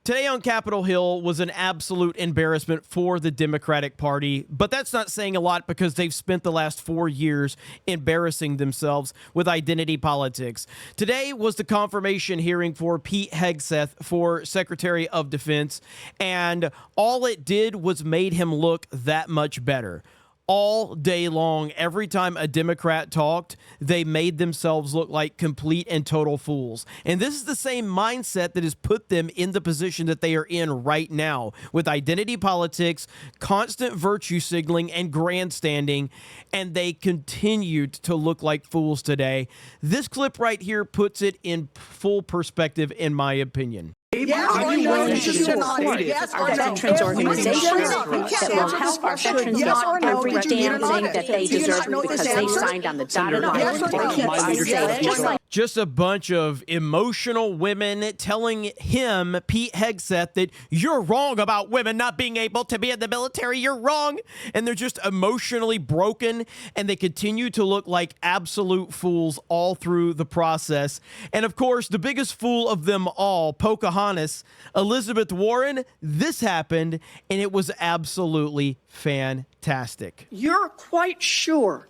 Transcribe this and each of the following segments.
Today on Capitol Hill was an absolute embarrassment for the Democratic Party, but that's not saying a lot because they've spent the last 4 years embarrassing themselves with identity politics. Today was the confirmation hearing for Pete Hegseth for Secretary of Defense, and all it did was made him look that much better. All day long, every time a Democrat talked, they made themselves look like complete and total fools. And this is the same mindset that has put them in the position that they are in right now, with identity politics, constant virtue signaling, and grandstanding, and they continued to look like fools today. This clip right here puts it in full perspective, in my opinion. Yes, are you willing to support our veterans organizations that will help our veterans get every damn thing that they deserve because they signed on the dotted line to keep us safe, just like just a bunch of emotional women telling him, Pete Hegseth, that you're wrong about women not being able to be in the military. You're wrong. And they're just emotionally broken, and they continue to look like absolute fools all through the process. And of course, the biggest fool of them all, Pocahontas, Elizabeth Warren, this happened, and it was absolutely fantastic. You're quite sure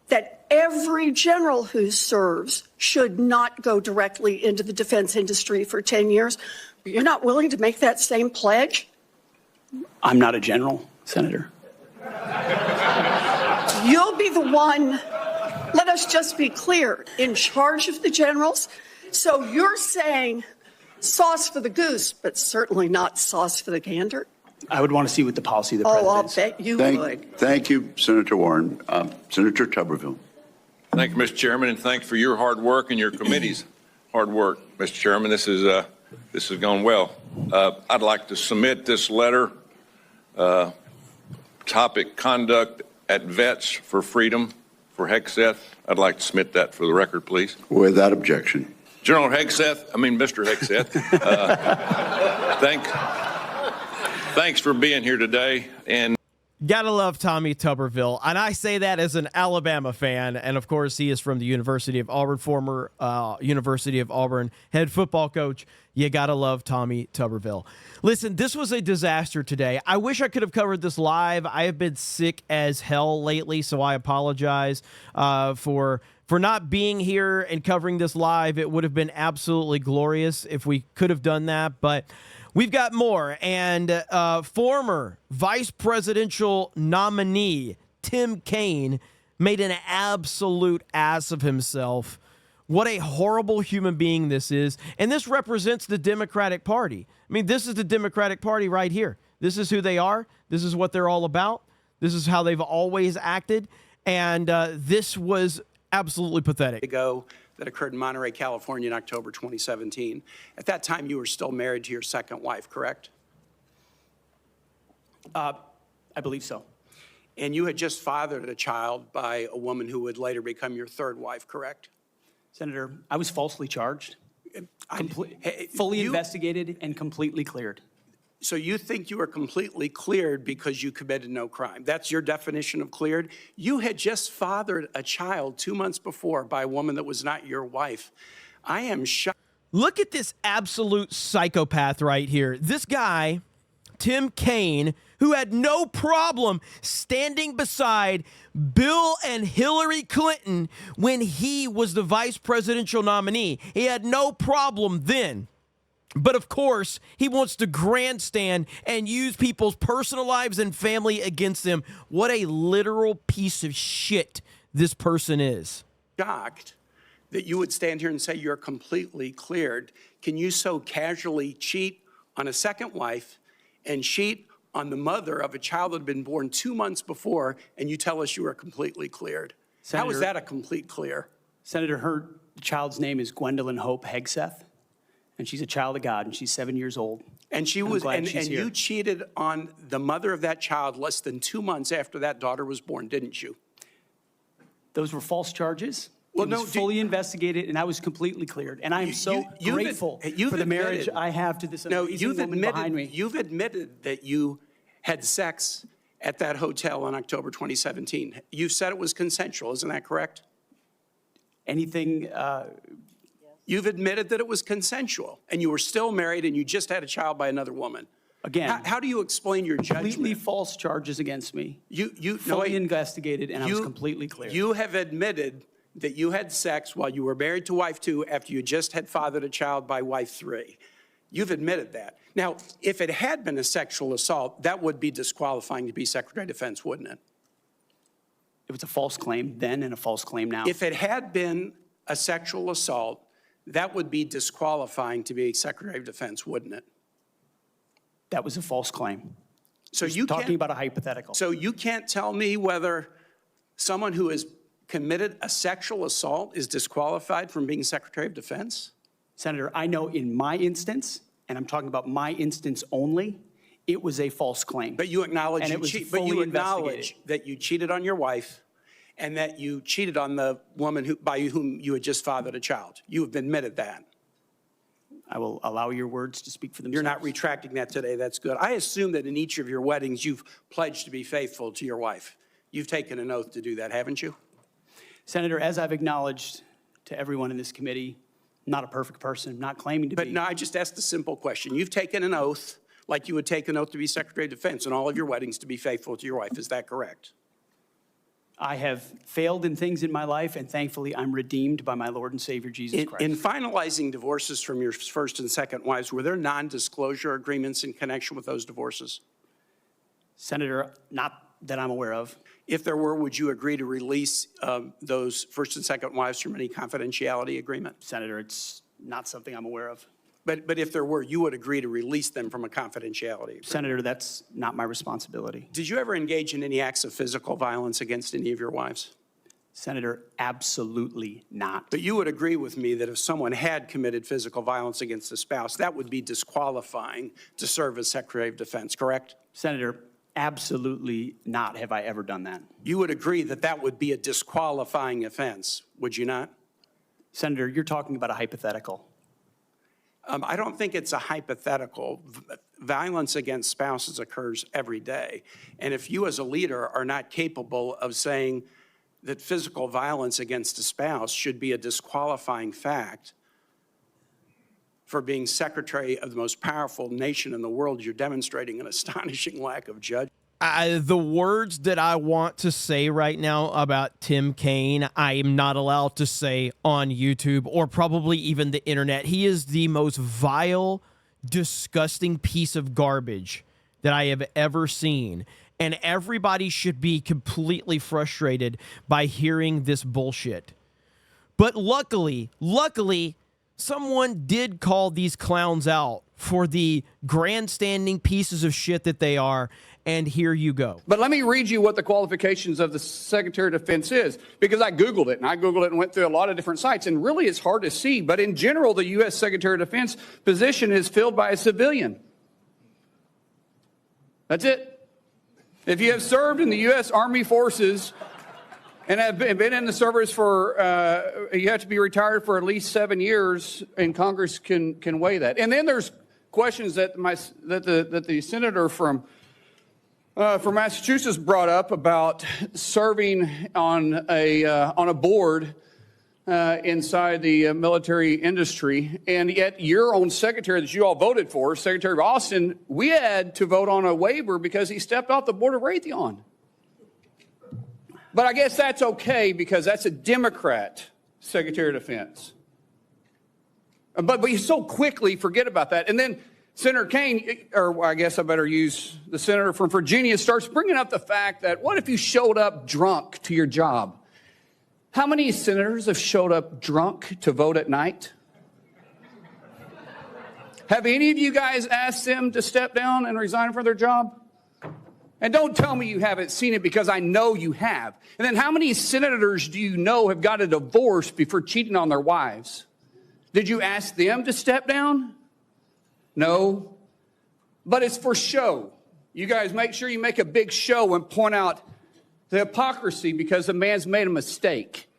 that every general who serves should not go directly into the defense industry for 10 years. You're not willing to make that same pledge? I'm not a general, Senator. You'll be the one, let us just be clear, in charge of the generals. So you're saying sauce for the goose, but certainly not sauce for the gander? I would want to see what the policy of the president is. I'll bet you would. Thank you, Senator Warren. Senator Tuberville. Thank you, Mr. Chairman, and thanks for your hard work and your committee's hard work, Mr. Chairman. This has gone well. I'd like to submit this letter, topic Conduct at Vets for Freedom for Hegseth. I'd like to submit that for the record, please. Without objection. General Hegseth, Mr. Hegseth, thanks for being here today. And gotta love Tommy Tuberville, and I say that as an Alabama fan, and of course he is from the University of Auburn, former University of Auburn head football coach. You gotta love Tommy Tuberville. Listen, this was a disaster today. I wish I could have covered this live. I have been sick as hell lately, so I apologize for not being here and covering this live. It would have been absolutely glorious if we could have done that, but we've got more. And former vice presidential nominee Tim Kaine made an absolute ass of himself. What a horrible human being this is. And this represents the Democratic Party. I mean, this is the Democratic Party right here. This is who they are. This is what they're all about. This is how they've always acted. And this was absolutely pathetic. That occurred in Monterey, California in October 2017. At that time, you were still married to your second wife, correct? I believe so. And you had just fathered a child by a woman who would later become your third wife, correct? Senator, I was falsely charged, fully investigated, and completely cleared. So you think you were completely cleared because you committed no crime. That's your definition of cleared? You had just fathered a child 2 months before by a woman that was not your wife. I am shocked. Look at this absolute psychopath right here. This guy, Tim Kaine, who had no problem standing beside Bill and Hillary Clinton when he was the vice presidential nominee. He had no problem then. But of course, he wants to grandstand and use people's personal lives and family against them. What a literal piece of shit this person is. Shocked that you would stand here and say you're completely cleared. Can you so casually cheat on a second wife and cheat on the mother of a child that had been born 2 months before, and you tell us you are completely cleared? Senator, how is that a complete clear? Senator, her child's name is Gwendolyn Hope Hegseth, and she's a child of God, and she's 7 years old. And she was, and you cheated on the mother of that child less than 2 months after that daughter was born, didn't you? Those were false charges. Well, it was fully investigated, and I was completely cleared. And I am so grateful for the marriage I have to this amazing woman behind me. You've admitted that you had sex at that hotel in October 2017. You said it was consensual, isn't that correct? Anything You've admitted that it was consensual, and you were still married, and you just had a child by another woman. Again, how do you explain your judgment? Completely false charges against me. You fully investigated, and I was completely clear. You have admitted that you had sex while you were married to wife 2 after you just had fathered a child by wife 3. You've admitted that. Now, if it had been a sexual assault, that would be disqualifying to be Secretary of Defense, wouldn't it? It was a false claim then and a false claim now. If it had been a sexual assault, that would be disqualifying to be Secretary of Defense, wouldn't it? That was a false claim. So you talking about a hypothetical. So you can't tell me whether someone who has committed a sexual assault is disqualified from being Secretary of Defense? Senator, I know in my instance, and I'm talking about my instance only, it was a false claim. But you acknowledge that you cheated on your wife and that you cheated on the woman by whom you had just fathered a child. You have admitted that. I will allow your words to speak for themselves. You're not retracting that today. That's good. I assume that in each of your weddings, you've pledged to be faithful to your wife. You've taken an oath to do that, haven't you? Senator, as I've acknowledged to everyone in this committee, not a perfect person, not claiming to be. But no, I just asked a simple question. You've taken an oath like you would take an oath to be Secretary of Defense in all of your weddings to be faithful to your wife. Is that correct? I have failed in things in my life, and thankfully I'm redeemed by my Lord and Savior, Jesus Christ. In finalizing divorces from your first and second wives, were there non-disclosure agreements in connection with those divorces? Senator, not that I'm aware of. If there were, would you agree to release those first and second wives from any confidentiality agreement? Senator, it's not something I'm aware of. But if there were, you would agree to release them from a confidentiality agreement? Senator, that's not my responsibility. Did you ever engage in any acts of physical violence against any of your wives? Senator, absolutely not. But you would agree with me that if someone had committed physical violence against a spouse, that would be disqualifying to serve as Secretary of Defense, correct? Senator, absolutely not have I ever done that. You would agree that that would be a disqualifying offense, would you not? Senator, you're talking about a hypothetical. I don't think it's a hypothetical. Violence against spouses occurs every day. And if you as a leader are not capable of saying that physical violence against a spouse should be a disqualifying fact for being Secretary of the most powerful nation in the world, you're demonstrating an astonishing lack of judgment. The words that I want to say right now about Tim Kaine, I am not allowed to say on YouTube or probably even the internet. He is the most vile, disgusting piece of garbage that I have ever seen. And everybody should be completely frustrated by hearing this bullshit. But luckily, someone did call these clowns out for the grandstanding pieces of shit that they are, and here you go. But let me read you what the qualifications of the Secretary of Defense is, because I Googled it, and went through a lot of different sites, and really it's hard to see, but in general, the U.S. Secretary of Defense position is filled by a civilian. That's it. If you have served in the U.S. Army Forces and have been in the service for, you have to be retired for at least 7 years, and Congress can weigh that. And then there's questions that the senator from Massachusetts brought up about serving on a board inside the military industry, and yet your own secretary that you all voted for, Secretary of Austin, we had to vote on a waiver because he stepped off the board of Raytheon. But I guess that's okay because that's a Democrat Secretary of Defense. But you so quickly forget about that. And then Senator Kaine, or I guess I better use the senator from Virginia, starts bringing up the fact that what if you showed up drunk to your job? How many senators have showed up drunk to vote at night? Have any of you guys asked them to step down and resign from their job? And don't tell me you haven't seen it, because I know you have. And then how many senators do you know have got a divorce before cheating on their wives? Did you ask them to step down? No. But it's for show. You guys make sure you make a big show and point out the hypocrisy because the man's made a mistake.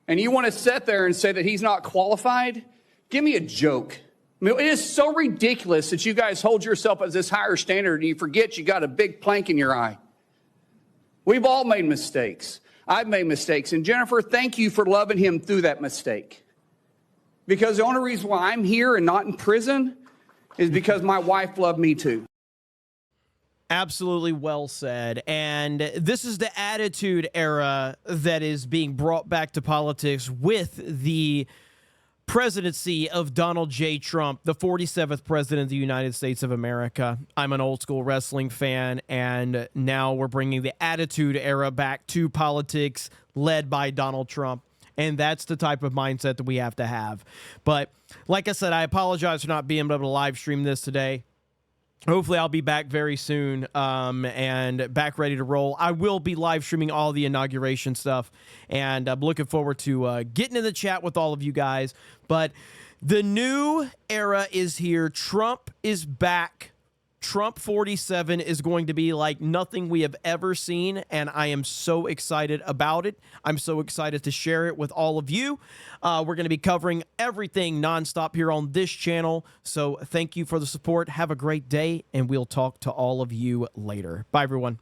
And you want to sit there and say that he's not qualified? Give me a joke. I mean, it is so ridiculous that you guys hold yourself as this higher standard and you forget you got a big plank in your eye. We've all made mistakes. I've made mistakes. And Jennifer, thank you for loving him through that mistake. Because the only reason why I'm here and not in prison is because my wife loved me too. Absolutely well said. And this is the attitude era that is being brought back to politics with the presidency of Donald J. Trump, the 47th president of the United States of America. I'm an old school wrestling fan, and now we're bringing the attitude era back to politics led by Donald Trump. And that's the type of mindset that we have to have. But like I said, I apologize for not being able to live stream this today. Hopefully I'll be back very soon and back ready to roll. I will be live streaming all the inauguration stuff, and I'm looking forward to getting in the chat with all of you guys. But the new era is here. Trump is back. Trump 47 is going to be like nothing we have ever seen, and I am so excited about it. I'm so excited to share it with all of you. We're going to be covering everything nonstop here on this channel, so thank you for the support. Have a great day, and we'll talk to all of you later. Bye, everyone.